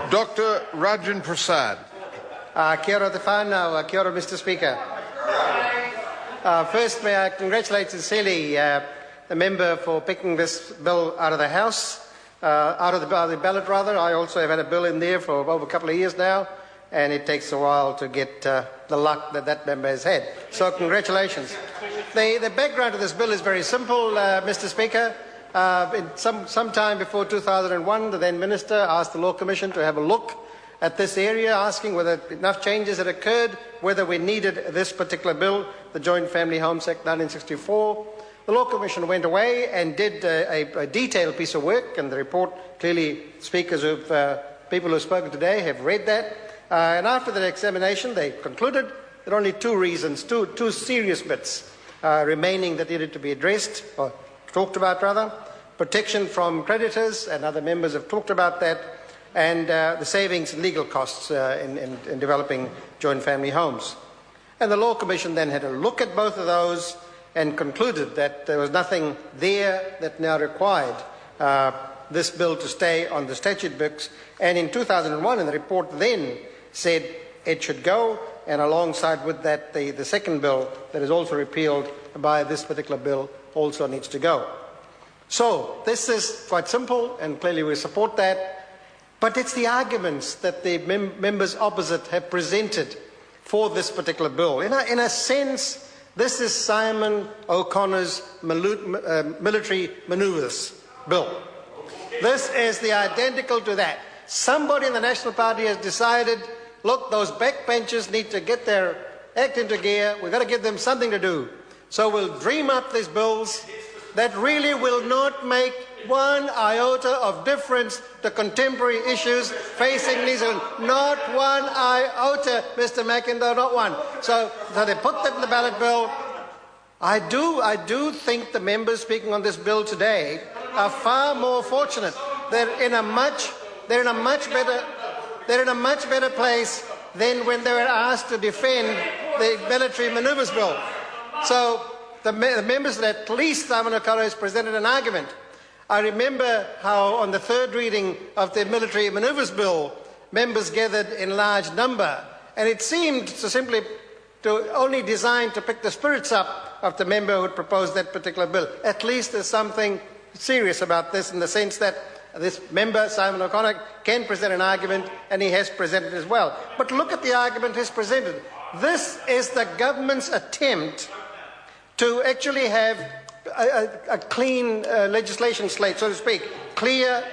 Dr. Rajan Prasad. Kia ora te whānau, kia ora, Mr. Speaker. First, may I congratulate sincerely the member for picking this bill out of the House, out of the ballot rather. I also have had a bill in there for over a couple of years now, and it takes a while to get the luck that that member has had. So congratulations. The background of this bill is very simple, Mr. Speaker. Some time before 2001, the then Minister asked the Law Commission to have a look at this area, asking whether enough changes had occurred, whether we needed this particular bill, the Joint Family Homes Act 1964. The Law Commission went away and did a detailed piece of work, and the report, clearly people who have spoken today have read that. And after the examination, they concluded there are only two reasons, two serious bits remaining that needed to be addressed, or talked about rather. Protection from creditors, and other members have talked about that, and the savings and legal costs in developing joint family homes. And the Law Commission then had a look at both of those and concluded that there was nothing there that now required this bill to stay on the statute books. And in 2001, and the report then said it should go, and alongside with that, the second bill that is also repealed by this particular bill also needs to go. So this is quite simple, and clearly we support that. But it's the arguments that the members opposite have presented for this particular bill. In a sense, this is Simon O'Connor's military manoeuvres bill. This is the identical to that. Somebody in the National Party has decided, look, those backbenchers need to get their act into gear. We've got to give them something to do. So we'll dream up these bills that really will not make one iota of difference to contemporary issues facing New Zealand. Not one iota, Mr. McIndoe, not one. So they put that in the ballot bill. I do think the members speaking on this bill today are far more fortunate. They're in a much better place than when they were asked to defend the military manoeuvres bill. So the members that at least Simon O'Connor has presented an argument. I remember how on the third reading of the military manoeuvres bill, members gathered in large number, and it seemed to only designed to pick the spirits up of the member who had proposed that particular bill. At least there's something serious about this in the sense that this member, Simon O'Connor, can present an argument, and he has presented as well. But look at the argument he's presented. This is the government's attempt to actually have a clean legislation slate, so to speak, clear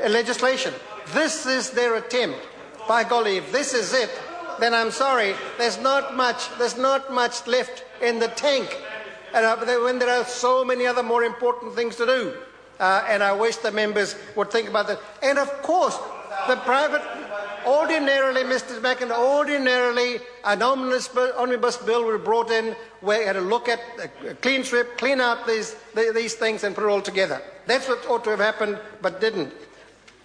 legislation. This is their attempt. By golly, if this is it, then I'm sorry, there's not much left in the tank, when there are so many other more important things to do. And I wish the members would think about that. And of course, the private, ordinarily, Mr. McIndoe, ordinarily an omnibus bill was brought in where you had to look at a clean strip, clean out these things and put it all together. That's what ought to have happened, but didn't.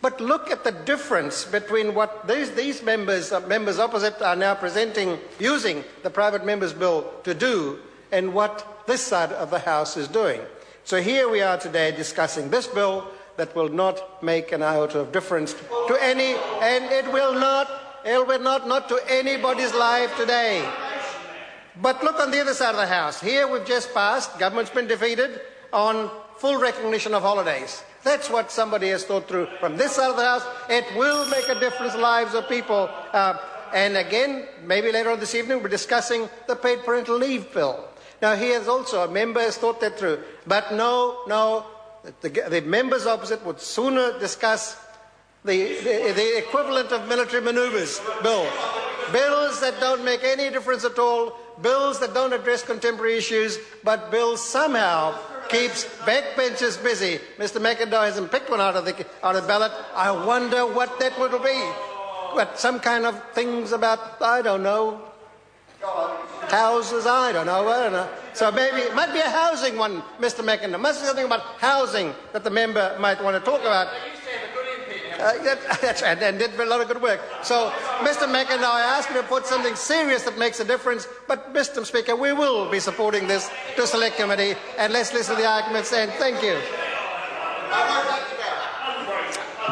But look at the difference between what these members opposite are now presenting, using the private members bill to do, and what this side of the House is doing. So here we are today discussing this bill that will not make an iota of difference to any, and it will not to anybody's life today. But look on the other side of the House. Here we've just passed, government's been defeated on full recognition of holidays. That's what somebody has thought through. From this side of the House, it will make a difference in the lives of people. And again, maybe later on this evening, we're discussing the paid parental leave bill. Now, here's also a member has thought that through. But no, the members opposite would sooner discuss the equivalent of military manoeuvres bill. Bills that don't make any difference at all, bills that don't address contemporary issues, but bills somehow keeps backbenchers busy. Mr. McIndoe hasn't picked one out of the ballot. I wonder what that would be. But some kind of things about, I don't know, houses, I don't know. So maybe it might be a housing one, Mr. McIndoe. Must be something about housing that the member might want to talk about. That's right, and did a lot of good work. So, Mr. McIndoe, I ask you to put something serious that makes a difference, but, Mr. Speaker, we will be supporting this to Select Committee, and let's listen to the arguments, and thank you.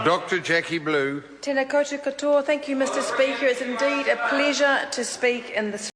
Dr. Jackie Blue. Tēnā koutou katoa. Thank you, Mr. Speaker. It's indeed a pleasure to speak in this